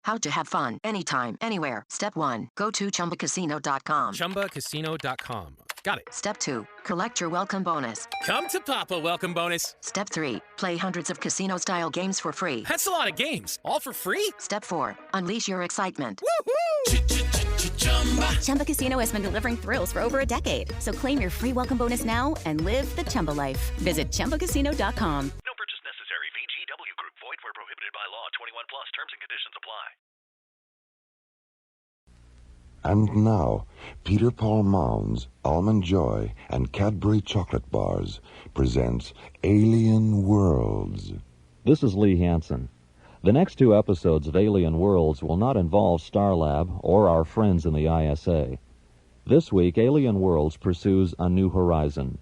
How to have fun anytime, anywhere. Step 1. Go to ChumbaCasino.com. ChumbaCasino.com. Got it. Step 2. Collect your welcome bonus. Come to Papa welcome bonus. Step 3. Play hundreds of casino-style games for free. That's a lot of games. All for free? Step 4. Unleash your excitement. Woohoo! Chumba Casino has been delivering thrills for over a decade. So claim your free welcome bonus now and live the Chumba life. Visit ChumbaCasino.com. No purchase necessary. VGW Group. Void where prohibited by law. 21 plus. Terms and conditions apply. And now, Peter Paul Mounds, Almond Joy, and Cadbury Chocolate Bars presents Alien Worlds. This is Lee Hansen. The next 2 episodes of Alien Worlds will not involve Starlab or our friends in the ISA. This week, Alien Worlds pursues a new horizon.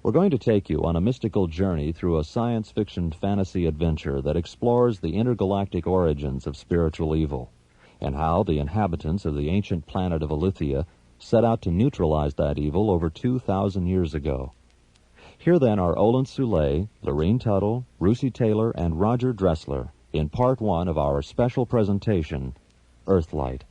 We're going to take you on a mystical journey through a science fiction fantasy adventure that explores the intergalactic origins of spiritual evil, and how the inhabitants of the ancient planet of Elethea set out to neutralize that evil over 2,000 years ago. Here then are Olin Soule, Lorene Tuttle, Russi Taylor, and Roger Dressler in Part 1 of our special presentation, Earthlight.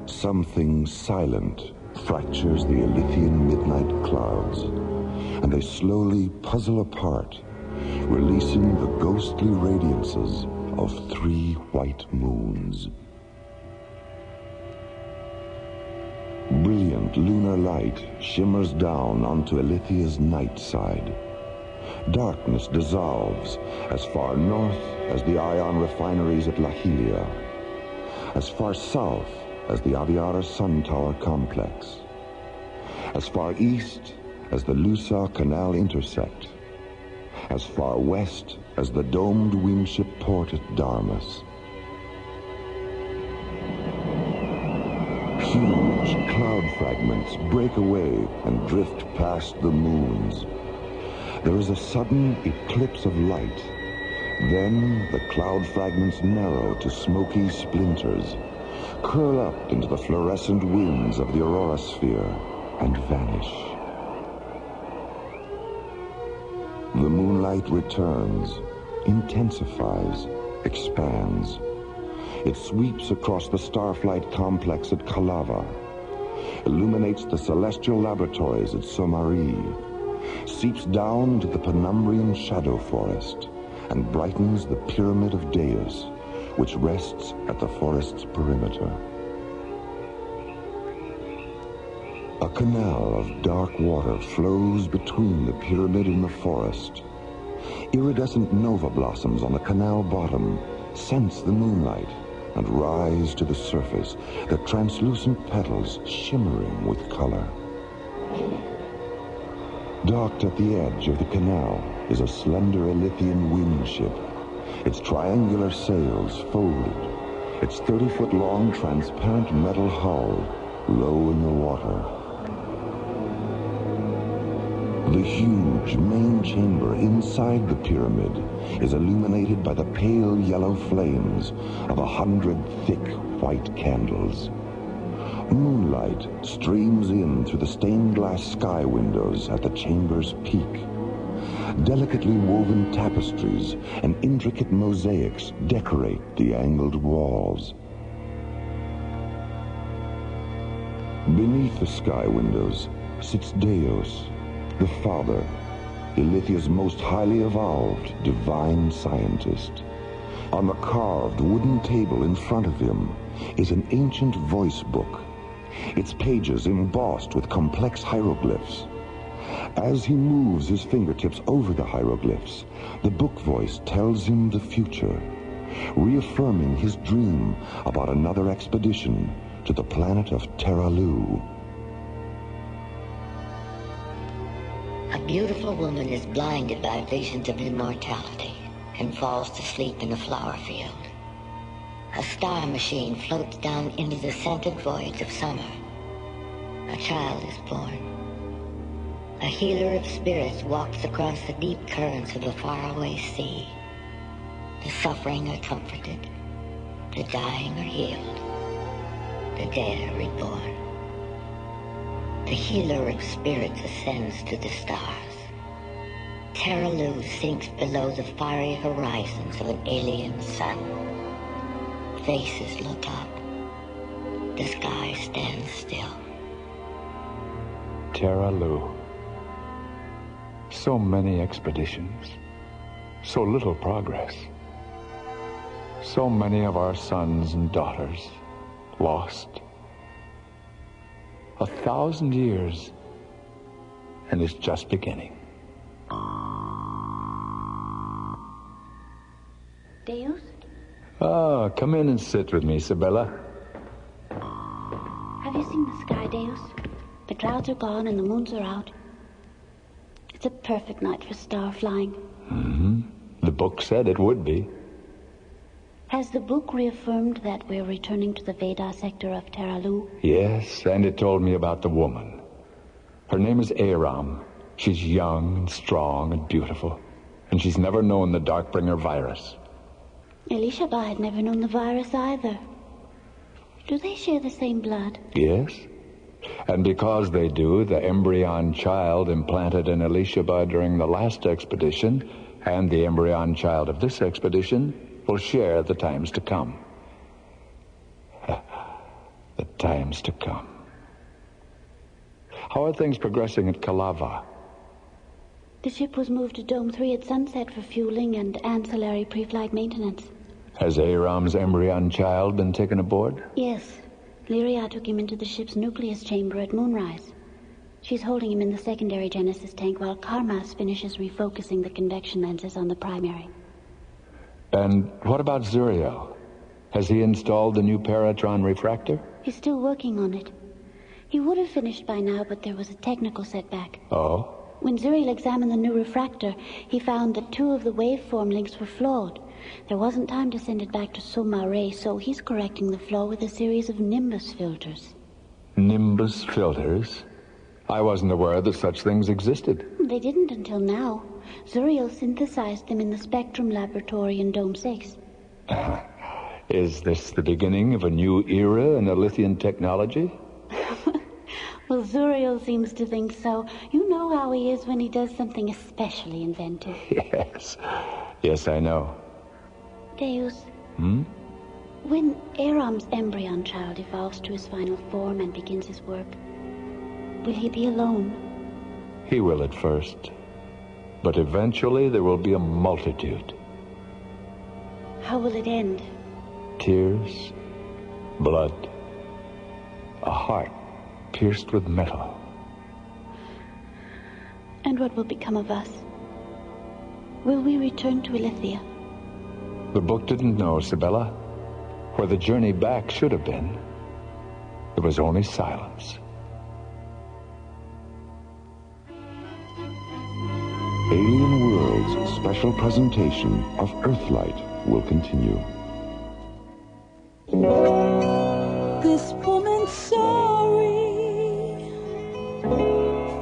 Something silent fractures the Elethean midnight clouds, and they slowly puzzle apart, releasing the ghostly radiances of 3 white moons. Brilliant lunar light shimmers down onto Elethea's night side. Darkness dissolves as far north as the ion refineries at Lahilia, as far south as the Aviara Sun Tower complex, as far east as the Lusa Canal intersect, as far west as the domed wingship port at Darmus. Huge cloud fragments break away and drift past the moons. There is a sudden eclipse of light. Then the cloud fragments narrow to smoky splinters, curl up into the fluorescent winds of the aurora sphere, and vanish. The moonlight returns, intensifies, expands. It sweeps across the Starflight complex at Kalava, illuminates the celestial laboratories at Somari, seeps down into the Penumbrian shadow forest, and brightens the pyramid of Daos, which rests at the forest's perimeter. A canal of dark water flows between the pyramid and the forest. Iridescent nova blossoms on the canal bottom sense the moonlight and rise to the surface, their translucent petals shimmering with color. Docked at the edge of the canal is a slender Elethean wingship, its triangular sails folded, its 30-foot-long transparent metal hull low in the water. The huge main chamber inside the pyramid is illuminated by the pale yellow flames of 100 thick white candles. Moonlight streams in through the stained glass sky windows at the chamber's peak. Delicately woven tapestries and intricate mosaics decorate the angled walls. Beneath the sky windows sits Daos, the Father, Elethea's most highly evolved divine scientist. On the carved wooden table in front of him is an ancient voice book, its pages embossed with complex hieroglyphs. As he moves his fingertips over the hieroglyphs, the book voice tells him the future, reaffirming his dream about another expedition to the planet of Terra Lu. A beautiful woman is blinded by visions of immortality and falls to sleep in a flower field. A star machine floats down into the scented voids of summer. A child is born. A healer of spirits walks across the deep currents of a faraway sea. The suffering are comforted. The dying are healed. The dead are reborn. The healer of spirits ascends to the stars. Terra Lu sinks below the fiery horizons of an alien sun. Faces look up. The sky stands still. Terra Lu. So many expeditions. So little progress. So many of our sons and daughters lost. 1,000 years, and it's just beginning. Daos? Oh, come in and sit with me, Sibylla. Have you seen the sky, Daos? The clouds are gone and the moons are out. It's a perfect night for star flying. Mm-hmm. The book said it would be. Has the book reaffirmed that we're returning to the Veda sector of Terra Lu? Yes, and it told me about the woman. Her name is Aram. She's young and strong and beautiful. And she's never known the Darkbringer virus. Elethea had never known the virus either. Do they share the same blood? Yes. And because they do, the embryon child implanted in Elethea during the last expedition and the embryon child of this expedition will share the times to come. The times to come. How are things progressing at Kalava? The ship was moved to Dome 3 at sunset for fueling and ancillary pre-flight maintenance. Has Aram's embryon child been taken aboard? Yes. Lyria took him into the ship's nucleus chamber at moonrise. She's holding him in the secondary Genesis tank while Karmas finishes refocusing the convection lenses on the primary. And what about Zuriel? Has he installed the new Paratron refractor? He's still working on it. He would have finished by now, but there was a technical setback. Oh? When Zuriel examined the new refractor, he found that 2 of the waveform links were flawed. There wasn't time to send it back to Soma Ray, so he's correcting the flaw with a series of Nimbus filters. Nimbus filters? I wasn't aware that such things existed. They didn't until now. Zuriel synthesized them in the Spectrum Laboratory in Dome 6. Is this the beginning of a new era in Elethian technology? Well, Zuriel seems to think so. You know how he is when he does something especially inventive. Yes. Yes, I know. Daos. When Aram's embryon child evolves to his final form and begins his work, will he be alone? He will at first. But eventually there will be a multitude. How will it end? Tears, blood, a heart pierced with metal. And what will become of us? Will we return to Elethea? The book didn't know, Sibylla. Where the journey back should have been, there was only silence. Alien World's special presentation of Earthlight will continue. This woman's sorry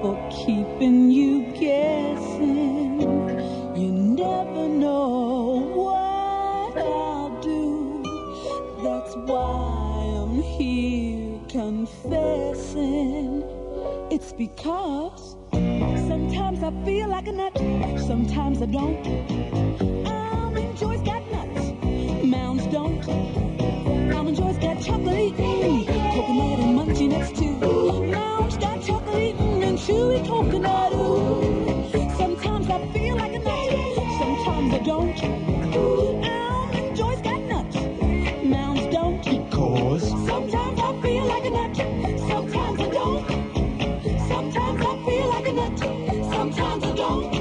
for keeping you guessing. You never know what I'll do. That's why I'm here confessing. It's because sometimes I feel like a nut, sometimes I don't. Joy's got nuts, Mounds don't. Joy's got chocolate, coconut and munchy nuts too. Mounds got chocolate and chewy coconut. Ooh. Sometimes I feel like a nut, sometimes I don't. Joy's got nuts, Mounds don't. Because sometimes I feel like a nut, sometimes I don't. Sometimes I feel like a nut, sometimes I don't.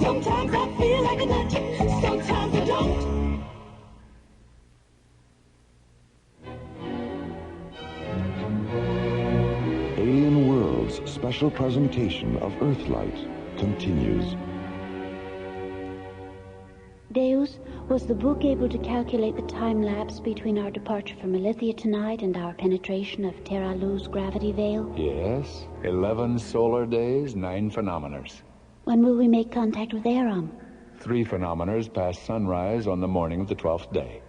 Sometimes I feel like a nut, sometimes I don't. Alien World's special presentation of Earthlight continues. Daos, was the book able to calculate the time lapse between our departure from Elethea tonight and our penetration of Terra Lu's gravity veil? Yes. 11 solar days, 9 phenomeners. When will we make contact with Aram? 3 phenomeners past sunrise on the morning of the 12th day.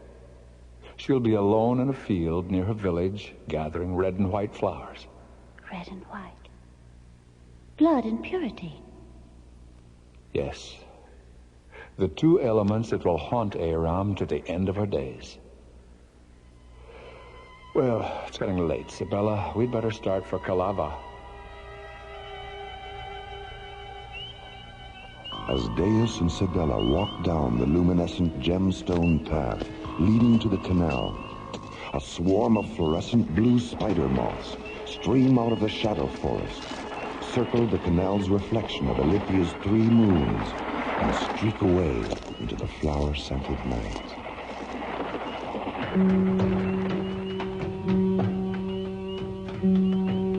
She'll be alone in a field near her village, gathering red and white flowers. Red and white. Blood and purity. Yes. The 2 elements that will haunt Aram to the end of her days. Well, it's getting late, Sibella. We'd better start for Kalava. As Daos and Sibella walk down the luminescent gemstone path leading to the canal, a swarm of fluorescent blue spider moths stream out of the shadow forest, circle the canal's reflection of Elethea's 3 moons, and streak away into the flower-scented night.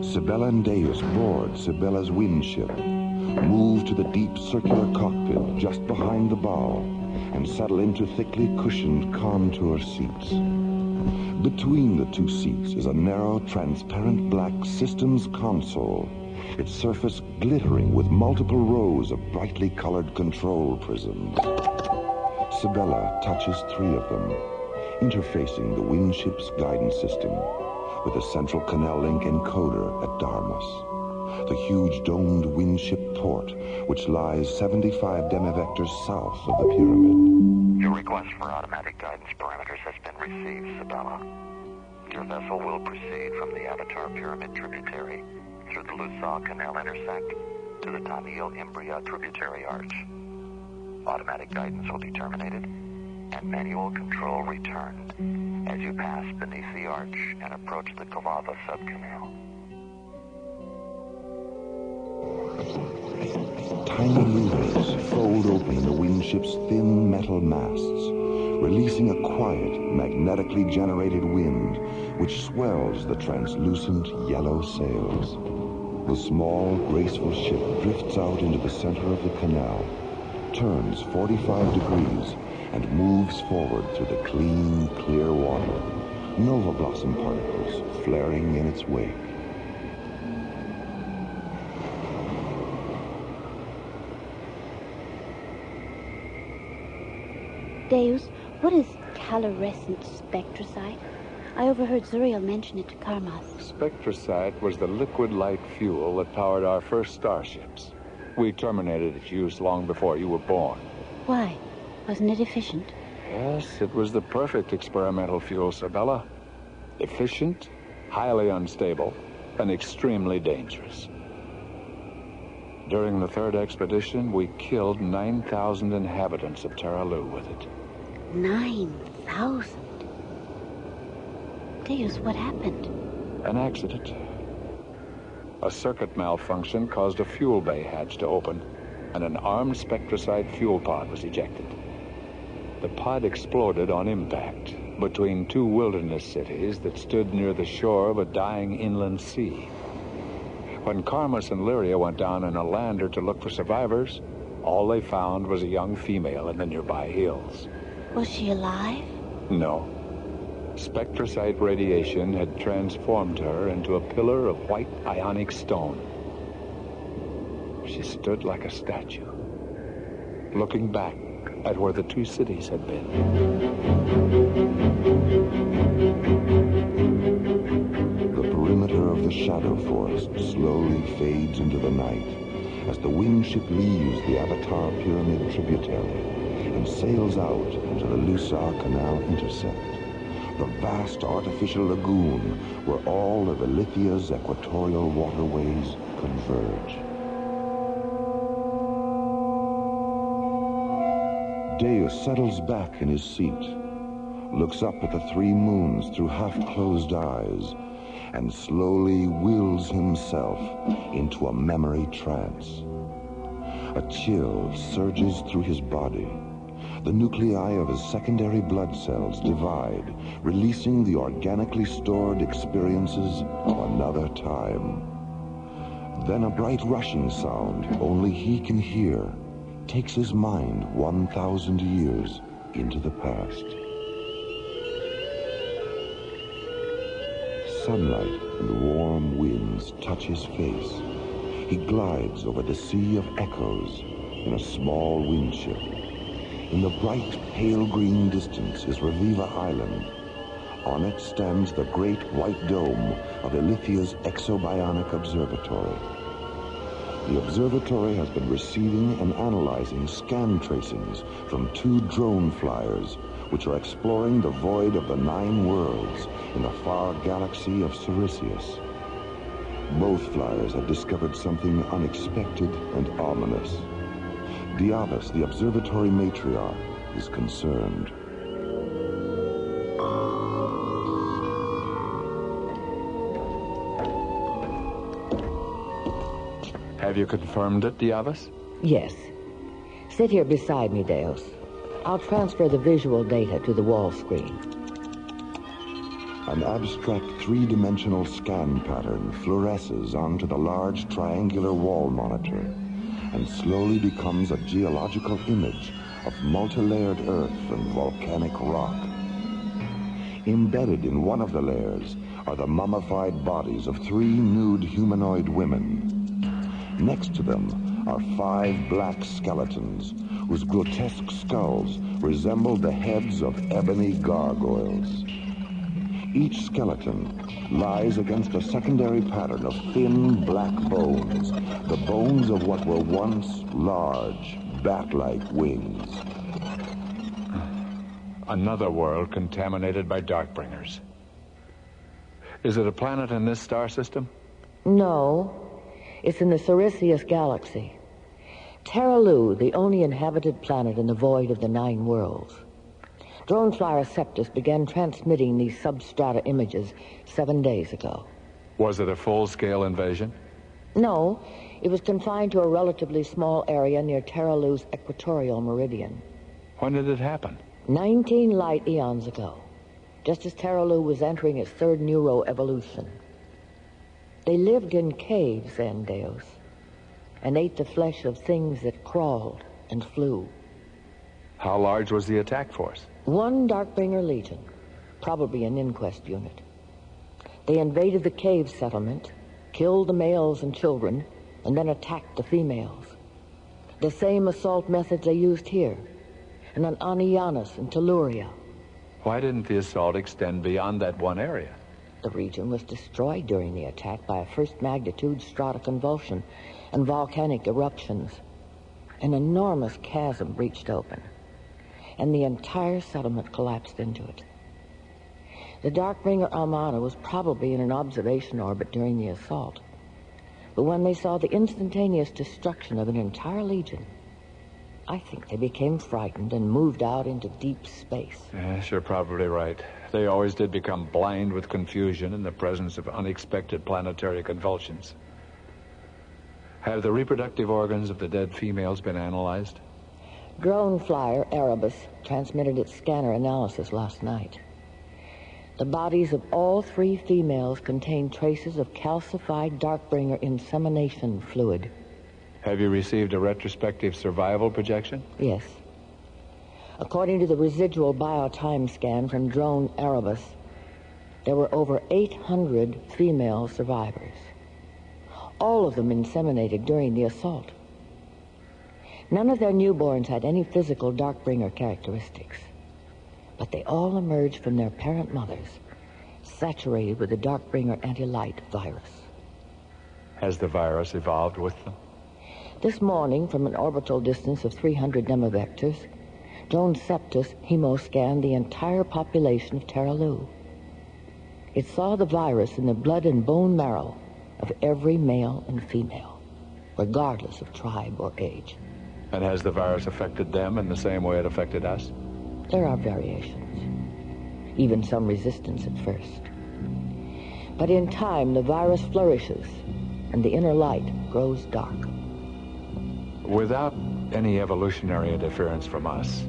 Sibella and Daos board Sibella's windship, move to the deep circular cockpit just behind the bow, and settle into thickly cushioned contour seats. Between the 2 seats is a narrow, transparent black systems console, its surface glittering with multiple rows of brightly colored control prisms. Sibella touches 3 of them, interfacing the windship's guidance system with a central canal link encoder at Darmus, the huge domed windship port which lies 75 demivectors south of the pyramid. Your request for automatic guidance parameters has been received, Sibella. Your vessel will proceed from the Avatar Pyramid tributary through the Lusaw Canal intersect to the Tamil Embryo tributary arch. Automatic guidance will be terminated and manual control returned as you pass beneath the arch and approach the Kalava subcanal. Tiny levers fold open the windship's thin metal masts, releasing a quiet, magnetically generated wind which swells the translucent yellow sails. The small, graceful ship drifts out into the center of the canal, turns 45 degrees, and moves forward through the clean, clear water, nova blossom particles flaring in its wake. Daos, what is calorescent spectrosite? I overheard Zuriel mention it to Karmath. Spectrosite was the liquid light fuel that powered our first starships. We terminated its use long before you were born. Why? Wasn't it efficient? Yes, it was the perfect experimental fuel, Sibella. Efficient, highly unstable, and extremely dangerous. During the 3rd expedition, we killed 9,000 inhabitants of Terra Lu with it. 9,000? Daos, what happened? An accident. A circuit malfunction caused a fuel bay hatch to open, and an armed spectrosite fuel pod was ejected. The pod exploded on impact between 2 wilderness cities that stood near the shore of a dying inland sea. When Karmas and Lyria went down in a lander to look for survivors, all they found was a young female in the nearby hills. Was she alive? No. Spectrosite radiation had transformed her into a pillar of white ionic stone. She stood like a statue, looking back at where the 2 cities had been. The perimeter of the shadow forest slowly fades into the night as the windship leaves the Avatar Pyramid tributary and sails out into the Lusaw Canal intersect, the vast artificial lagoon where all of Elethea's equatorial waterways converge. Daos settles back in his seat, looks up at the 3 moons through half-closed eyes, and slowly wills himself into a memory trance. A chill surges through his body. The nuclei of his secondary blood cells divide, releasing the organically stored experiences of another time. Then a bright rushing sound only he can hear takes his mind 1,000 years into the past. Sunlight and warm winds touch his face. He glides over the sea of echoes in a small windship. In the bright, pale green distance is Reviva Island. On it stands the great white dome of Elethea's exobionic observatory. The observatory has been receiving and analyzing scan tracings from 2 drone flyers, which are exploring the void of the 9 worlds in the far galaxy of Sirius. Both flyers have discovered something unexpected and ominous. Daos, the observatory matriarch, is concerned. Have you confirmed it, Daos? Yes. Sit here beside me, Daos. I'll transfer the visual data to the wall screen. An abstract 3-dimensional scan pattern fluoresces onto the large triangular wall monitor and slowly becomes a geological image of multi-layered earth and volcanic rock. Embedded in one of the layers are the mummified bodies of 3 nude humanoid women. Next to them are 5 black skeletons whose grotesque skulls resemble the heads of ebony gargoyles. Each skeleton lies against a secondary pattern of thin black bones, the bones of what were once large, bat-like wings. Another world contaminated by Darkbringers. Is it a planet in this star system? No. It's in the Sirius galaxy. Terra Lu, the only inhabited planet in the void of the 9 worlds. Drone flyer Septus began transmitting these substrata images 7 days ago. Was it a full-scale invasion? No, it was confined to a relatively small area near Terra Lu's equatorial meridian. When did it happen? 19 light eons ago, just as Terra Lu was entering its 3rd neuroevolution. They lived in caves then, Daos, and ate the flesh of things that crawled and flew. How large was the attack force? 1 Darkbringer Legion, probably an inquest unit. They invaded the cave settlement, killed the males and children, and then attacked the females. The same assault methods they used here, and on Anianus and Telluria. Why didn't the assault extend beyond that one area? The region was destroyed during the attack by a first-magnitude stratoconvulsion and volcanic eruptions. An enormous chasm breached open, and the entire settlement collapsed into it. The Darkbringer Armada was probably in an observation orbit during the assault, but when they saw the instantaneous destruction of an entire legion, I think they became frightened and moved out into deep space. Yes, you're probably right. They always did become blind with confusion in the presence of unexpected planetary convulsions. Have the reproductive organs of the dead females been analyzed? Drone flyer Erebus transmitted its scanner analysis last night. The bodies of all 3 females contain traces of calcified Darkbringer insemination fluid. Have you received a retrospective survival projection? Yes. According to the residual biotime scan from drone Erebus, there were over 800 female survivors. All of them inseminated during the assault. None of their newborns had any physical Darkbringer characteristics, but they all emerged from their parent mothers, saturated with the Darkbringer anti-light virus. Has the virus evolved with them? This morning, from an orbital distance of 300 nemavectors, drone Septus hemoscanned the entire population of Terra Lu. It saw the virus in the blood and bone marrow of every male and female, regardless of tribe or age. And has the virus affected them in the same way it affected us? There are variations, even some resistance at first. But in time, the virus flourishes, and the inner light grows dark. Without any evolutionary interference from us,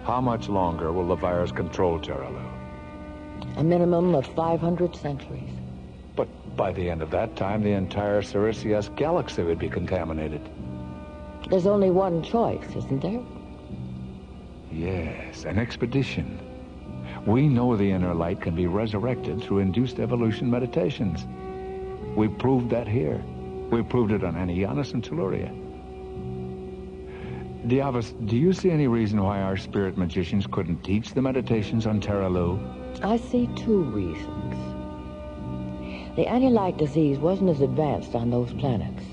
how much longer will the virus control Terra Lu? A minimum of 500 centuries. But by the end of that time, the entire Sirius galaxy would be contaminated. There's only one choice, isn't there? Yes, an expedition. We know the inner light can be resurrected through induced evolution meditations. We proved that here. We proved it on Embryons and Telluria. Daos, do you see any reason why our spirit magicians couldn't teach the meditations on Terra Lu? I see two reasons. The anti-light disease wasn't as advanced on those planets.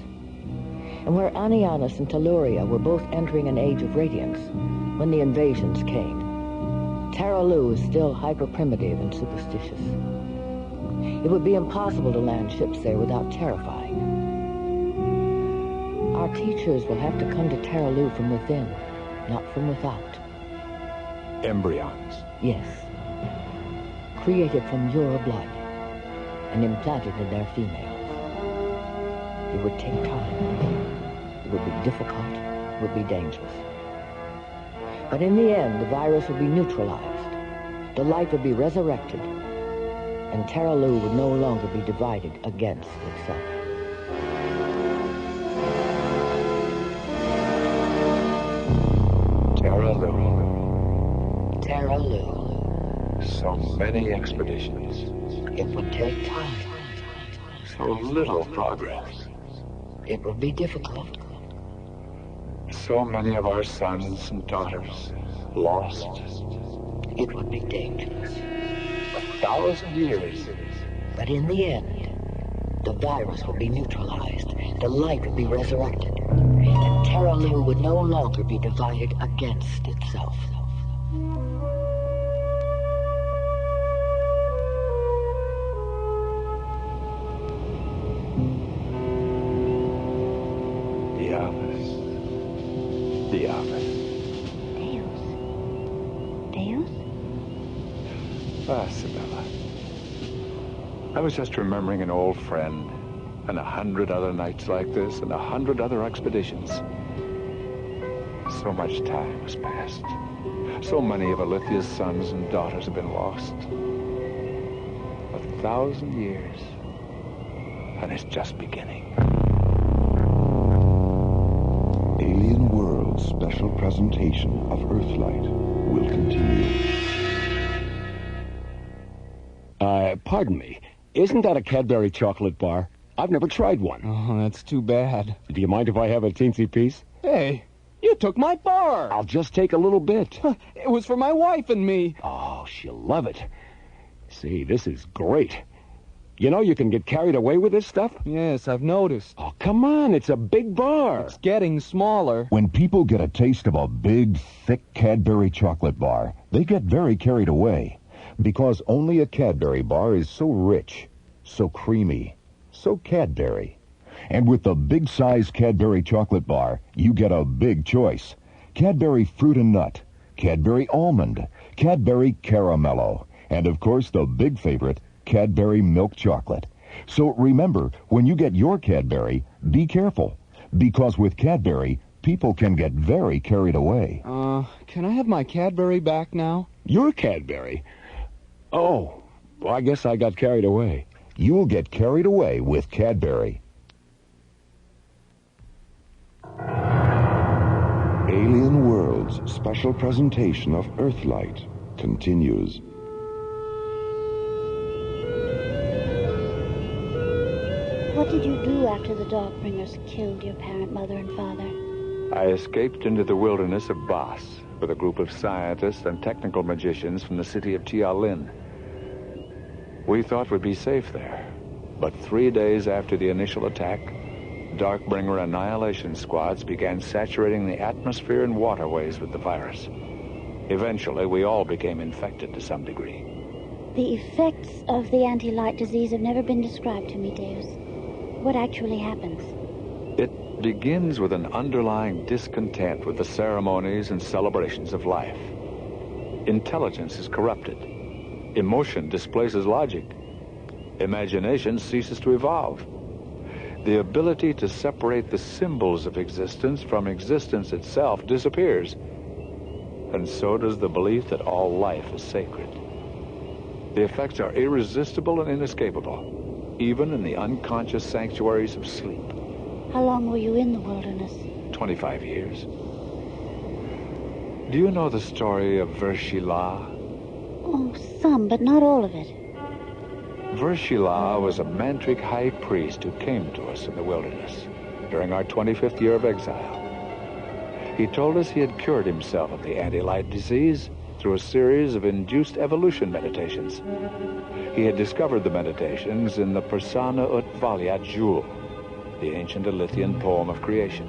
And where Embryons and Telluria were both entering an age of radiance when the invasions came, Terra Lu is still hyper-primitive and superstitious. It would be impossible to land ships there without terrifying. Our teachers will have to come to Terra Lu from within, not from without. Embryons. Yes. Created from your blood and implanted in their females. It would take time. It would be difficult. It would be dangerous. But in the end, the virus would be neutralized. The light would be resurrected. And Terra Lu would no longer be divided against itself. Terra Lu. Terra Lu. So many expeditions. It would take time. So little progress. It would be difficult. So many of our sons and daughters lost. It would be dangerous. 1,000 years. But in the end, the virus would be neutralized. The light would be resurrected. And Terra Lu would no longer be divided against itself. Daos? Ah, Sibylla. I was just remembering an old friend, and 100 other nights like this, and 100 other expeditions. So much time has passed. So many of Elethea's sons and daughters have been lost. 1,000 years, and it's just beginning. Alien World's special presentation of Earthlight will continue. Pardon me. Isn't that a Cadbury chocolate bar? I've never tried one. Oh, that's too bad. Do you mind if I have a teensy piece? Hey, you took my bar. I'll just take a little bit. It was for my wife and me. Oh, she'll love it. See, this is great. You know you can get carried away with this stuff? Yes, I've noticed. Oh, come on. It's a big bar. It's getting smaller. When people get a taste of a big, thick Cadbury chocolate bar, they get very carried away. Because only a Cadbury bar is so rich, so creamy, so Cadbury. And with the big-size Cadbury chocolate bar, you get a big choice. Cadbury Fruit and Nut, Cadbury Almond, Cadbury Caramello, and of course the big favorite, Cadbury Milk Chocolate. So remember, when you get your Cadbury, be careful. Because with Cadbury, people can get very carried away. Can I have my Cadbury back now? Your Cadbury? Oh, well, I guess I got carried away. You'll get carried away with Cadbury. Alien World's special presentation of Earthlight continues. What did you do after the Dawnbringers killed your parent mother and father? I escaped into the wilderness of Daos with a group of scientists and technical magicians from the city of Tialin. We thought we'd be safe there, but 3 days after the initial attack, Darkbringer annihilation squads began saturating the atmosphere and waterways with the virus. Eventually, we all became infected to some degree. The effects of the anti-light disease have never been described to me, Daos. What actually happens? It begins with an underlying discontent with the ceremonies and celebrations of life. Intelligence is corrupted. Emotion displaces logic. Imagination ceases to evolve. The ability to separate the symbols of existence from existence itself disappears. And so does the belief that all life is sacred. The effects are irresistible and inescapable, even in the unconscious sanctuaries of sleep. How long were you in the wilderness? 25 years. Do you know the story of Vershila? Oh, some, but not all of it. Vershila was a mantric high priest who came to us in the wilderness during our 25th year of exile. He told us he had cured himself of the anti-light disease through a series of induced evolution meditations. He had discovered the meditations in the Persana ut Valia Jewel, the ancient Elethean poem of creation.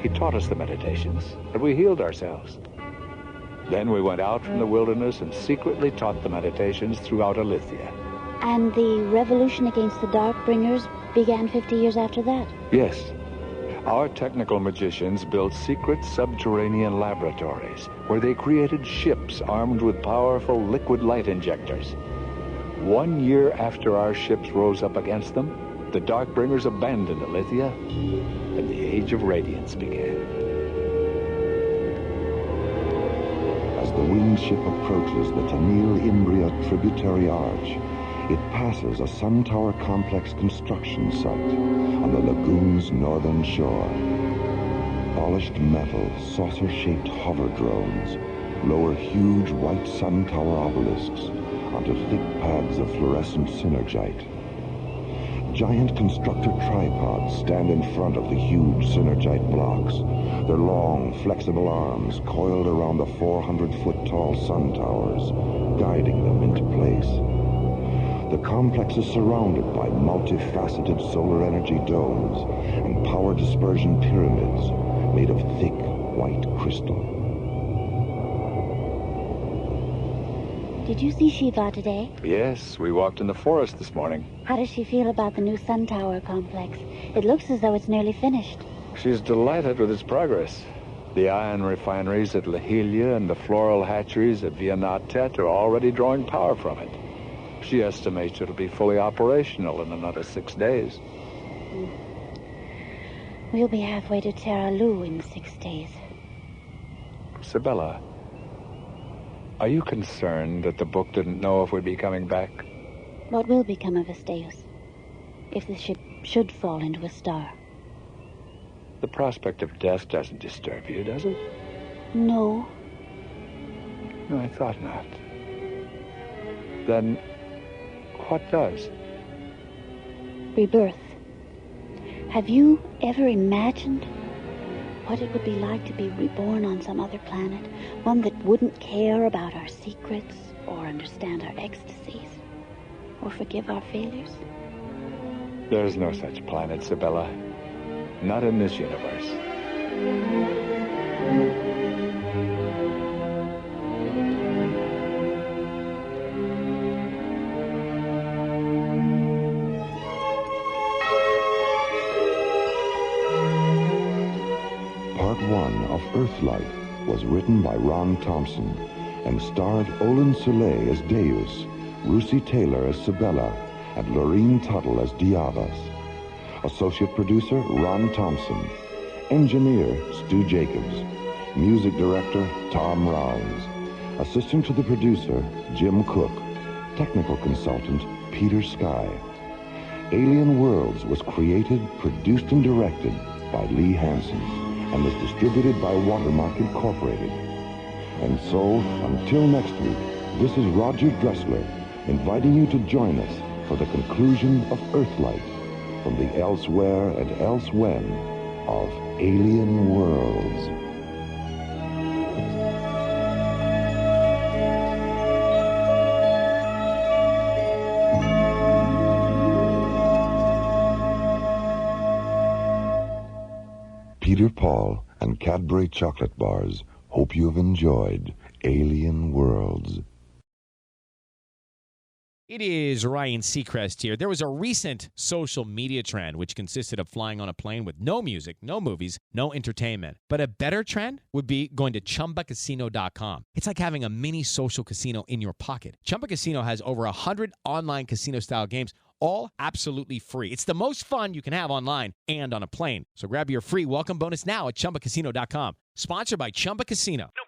He taught us the meditations, and we healed ourselves. Then we went out from the wilderness and secretly taught the meditations throughout Elethea. And the revolution against the Darkbringers began 50 years after that? Yes. Our technical magicians built secret subterranean laboratories where they created ships armed with powerful liquid light injectors. 1 year after our ships rose up against them, the Darkbringers abandoned Elethea, and the Age of Radiance began. As the winged ship approaches the Tanil-Imbria tributary arch, it passes a sun tower complex construction site on the lagoon's northern shore. Polished metal, saucer-shaped hover drones lower huge white sun tower obelisks onto thick pads of fluorescent synergite. Giant constructor tripods stand in front of the huge synergite blocks, their long, flexible arms coiled around the 400-foot-tall sun towers, guiding them into place. The complex is surrounded by multifaceted solar energy domes and power dispersion pyramids made of thick, white crystal. Did you see Shiva today? Yes, we walked in the forest this morning. How does she feel about the new sun tower complex? It looks as though it's nearly finished. She's delighted with its progress. The iron refineries at Lahilia and the floral hatcheries at Vianatet are already drawing power from it. She estimates it'll be fully operational in another 6 days. We'll be halfway to Terra Lu in 6 days. Sibella, are you concerned that the book didn't know if we'd be coming back? What will become of us, Daos, if the ship should fall into a star? The prospect of death doesn't disturb you, does it? No. No, I thought not. Then, what does? Rebirth. Have you ever imagined what it would be like to be reborn on some other planet? One that wouldn't care about our secrets, or understand our ecstasies, or forgive our failures? There's no such planet, Sibella. Not in this universe. Part 1 of Earthlight was written by Ron Thompson and starred Olin Soleil as Daos, Russi Taylor as Sibella, and Lorene Tuttle as Diavas. Associate producer, Ron Thompson. Engineer, Stu Jacobs. Music director, Tom Rounds. Assistant to the producer, Jim Cook. Technical consultant, Peter Sky. Alien Worlds was created, produced, and directed by Lee Hansen and was distributed by Watermark Incorporated. And so, until next week, this is Roger Dressler inviting you to join us for the conclusion of Earthlight from the elsewhere and elsewhen of Alien Worlds. Peter Paul and Cadbury Chocolate Bars hope you have enjoyed Alien Worlds. It is Ryan Seacrest here. There was a recent social media trend which consisted of flying on a plane with no music, no movies, no entertainment. But a better trend would be going to ChumbaCasino.com. It's like having a mini social casino in your pocket. Chumba Casino has over 100 online casino-style games, all absolutely free. It's the most fun you can have online and on a plane. So grab your free welcome bonus now at ChumbaCasino.com. Sponsored by Chumba Casino. No